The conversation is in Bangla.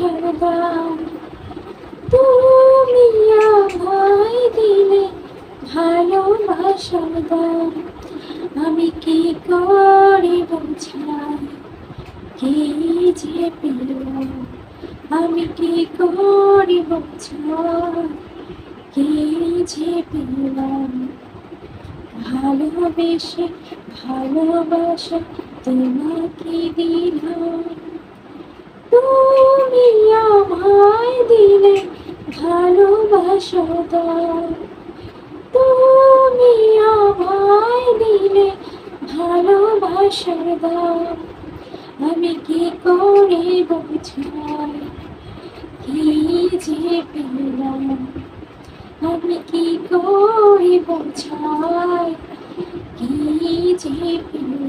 ভালোবাসার দাম তুমি আমায় দিলে, ভালোবাসার দাম আমি কি করে বোঝাই, কি যে পেলাম আমি কি করে বোঝাই, কি যে পেলাম। ভালোবেসে ভালোবাসা তোমাকে দিলাম, তুমি আমায় দিলে ভালোবাসা দাও, তুমি আমায় দিলে ভালোবাসা দাও আমি কি করে বোঝাই, কি যে পেলাম আমি কি করে বোঝাই, কি যে পেলাম।